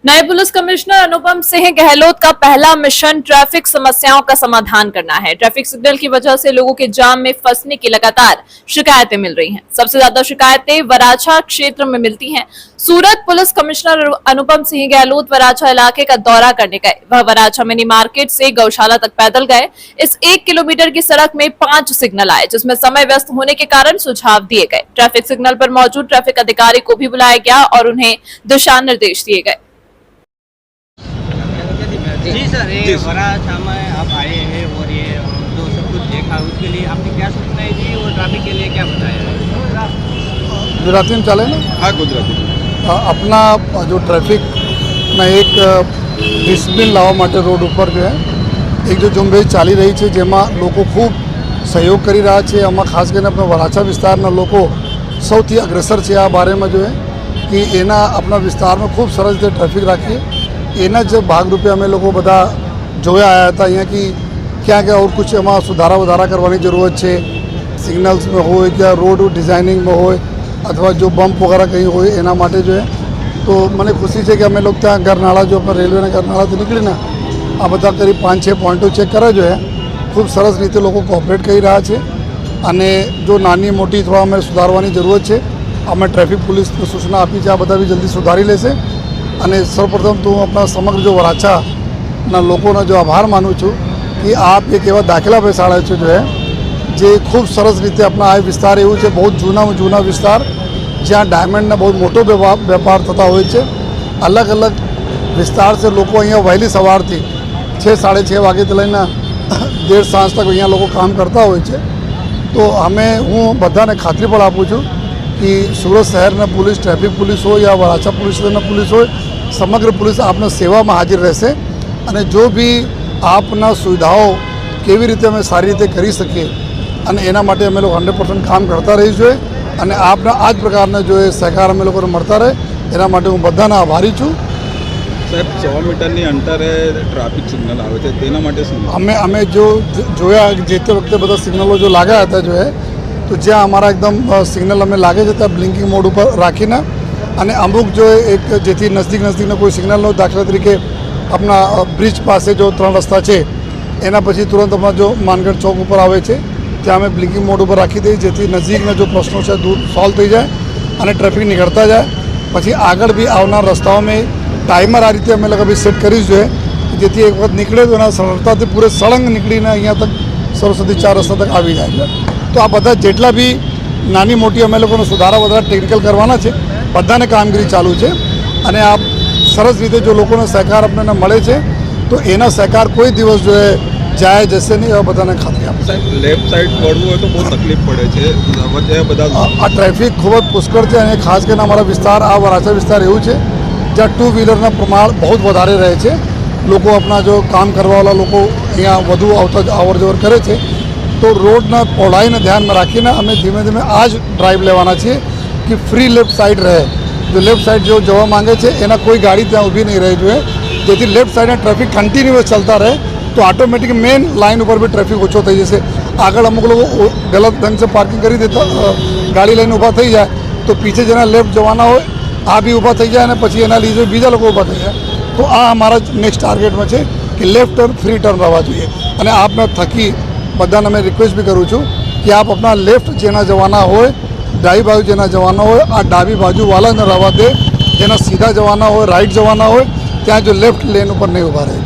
नायब police commissioner Anupam Singh Gehlot का पहला मिशन ट्रैफिक समस्याओं का समाधान करना है। ट्रैफिक सिग्नल की वजह से लोगों के जाम में फंसने की लगातार शिकायतें मिल रही हैं। सबसे ज्यादा शिकायतें वराछा क्षेत्र में मिलती हैं। सूरत पुलिस कमिश्नर अनुपम सिंह गहलोत वराछा इलाके का दौरा करने गए। वह वराछा मिनी मार्केट से गौशाला तक पैदल गए। इस 1 किलोमीटर की सड़क में 5 सिग्नल आए, जिसमें समय व्यस्त होने के कारण सुझाव दिए गए। ट्रैफिक सिग्नल पर मौजूद ट्रैफिक अधिकारी को भी बुलाया गया और उन्हें दिशा निर्देश दिए गए। जी सर, ये वराछा में आप आए हैं और ये जो सब कुछ देखा उसके लिए आपने क्या सूचनाएं दी और ट्रैफिक के लिए क्या बताया? गुजराती में चले ना? हाँ, गुजराती में अपना जो ट्रैफिक में एक डिसिप्लिन लावा माटे रोड पर जो है एक जो ઝુંબેશ ચાલી રહી છે, જેમાં લોકો ખૂબ સહયોગ કરી રહ્યા છે। આમાં ખાસ કરીને આપણા વરાછા વિસ્તારના લોકો સૌથી અગ્રેસર છે આ બારેમાં જો કે એના આપણા વિસ્તારમાં ખૂબ સરસ રીતે ટ્રાફિક રાખીએ। એના જ ભાગરૂપે અમે લોકો બધા જોયા આવ્યા હતા અહીંયા કે ક્યાં और कुछ એમાં સુધારા વધારા કરવાની જરૂરત છે। સિગ્નલ્સમાં હોય કે રોડ ડિઝાઇનિંગમાં હોય अथवा जो बम्प वगैरह कहीं हो एना माटे जो है तो मैंने खुशी है कि अमे लोग त्या गरनाड़ा जो अपना रेलवे गरनाड़ा तो निकली ना आ बता करीब 5-6 पॉइंटों चेक करे जो है खूब सरस रीते लोग कोऑपरेट कर रहा है। अने जो नानी मोटी थोड़ा अमे सुधारवानी जरूरत है अमे ट्रैफिक पुलिस ने सूचना आपी है आ बधा भी जल्दी सुधारी लेशे। अने सर्वप्रथम तो अपना समग्र जो वराछाना लोकोना जो आभार मानु छूँ कि आप एक एवा दाखला बेसाड़ा छो जो है जे खूब सरस रीते अपना आ विस्तार एवं है बहुत जूना विस्तार ज्याँ डायमंड ने बहुत मोटो व्यापार थता होय छे। अलग अलग विस्तार से लोग अँ वहेली सवार थी 6-6:30 वागे लईने देर सांज तक अँ लोग काम करता होय छे। तो हमें हूँ बधाने खातरी पण आपू छूँ कि सूरत शहर पुलिस ट्रैफिक पुलिस हो या वराछा पुलिस हो समग्र पुलिस आपने सेवा में हाजिर रहशे अने जो भी आपना सुविधाओं केवी रीते अमे सारी रीते करी सकीए અને એના માટે અમે લોકો 100% કામ કરતા રહીશું અને આપના આ જ પ્રકારના જો એ સહકાર અમે લોકોને મળતા રહે એના માટે હું બધાના આભારી છું। સાહેબ 100 મીટરની અંતરે ટ્રાફિક સિગ્નલ આવે છે તેના માટે શું અમે જો જોયા જે તે વખતે બધા સિગ્નલો જો લાગ્યા હતા જો है तो જ્યાં અમારા એકદમ સિગ્નલ અમે લાગે છે ત્યાં બ્લિંકિંગ મોડ ઉપર રાખીને અને અમુક જો એક જેથી નજીકના કોઈ સિગ્નલ નો દાખલા તરીકે આપણા બ્રિજ પાસે જો 3 રસ્તા છે એના પછી तुरंत અમારા जो मानगढ़ चौक ઉપર આવે છે ત્યાં અમે બ્લિંકિંગ મોડ ઉપર રાખી દઈએ જેથી નજીકના जो प्रश्नों છે दूर सॉल्व થઈ જાય અને ટ્રાફિક નીકળતા જાય। પછી આગળ भी આવનાર રસ્તાઓ में टाइमर आ रीते અમે લોકો भी सेट કરી જોઈએ જેથી એક વખત નીકળે તો એના સરળતાથી પૂરે સળંગ નીકળીને અહીંયા તક સરસ્વતી 4 રસ્તા તક આવી જાય। તો આ બધા જેટલા भी નાની મોટી અમે લોકોનો સુધારા વધારા ટેકનિકલ કરવાના છે બધાને કામગીરી ચાલુ છે અને આ સરસ રીતે જો લોકોનો સહકાર આપણને મળે છે તો એના સહકાર કોઈ દિવસ જો जाए जैसे नहीं बधाने खातरी आप लेफ्ट साइड वळवुं होय तो बहुत तकलीफ पड़े छे वजह बधा आ ट्रैफिक खूब पुष्कळ छे अने खास करके अमारा विस्तार आ वराछा विस्तार एवुं छे ज्यां 2 व्हीलरना प्रमाण बहुत वधारे रहे छे। लोको अपना जो काम करवावाळा लोको अहींया वधु आवता अवर जवर करे छे तो रोडना पहोळाईने ध्यान में राखीने अमे धीमे धीमे आज ड्राइव लेवाना छीए कि फ्री लेफ्ट साइड रहे। जो लेफ्ट साइड जो जवा मांगे छे एना कोई गाड़ी त्यां ऊभी नहीं रही जोईए जेथी लेफ्ट साइडना ट्रैफिक कंटिन्यूअस चलता रहे तो ऑटोमेटिक मेन लाइन पर भी ट्रैफिक ओछो थई जशे। आगळ अमुक लोग गलत ढंग से पार्किंग करी देता गाड़ी लईने ऊभा थई जाए तो पीछे जेना लेफ्ट जवाना होय आ भी ऊभा थई जाए अने पछी एना लीधे बीजा लोग ऊभा थई जाए। तो आ अमारा नेक्स्ट टार्गेट में छे कि लेफ्ट टर्न फ्री टर्न रहवा जोईए अने आपने थकी बधाने मैं रिक्वेस्ट भी करूँ छूँ कि आप अपना लेफ्ट जेना जवाना होय डाबी बाजू जेना जवाना होय आ डाबी बाजू वाला ने रहवा दे। जेना सीधा जवाना होय राइट जवाना होय त्यां जो लेफ्ट लेन पर नहीं ऊभा रहे।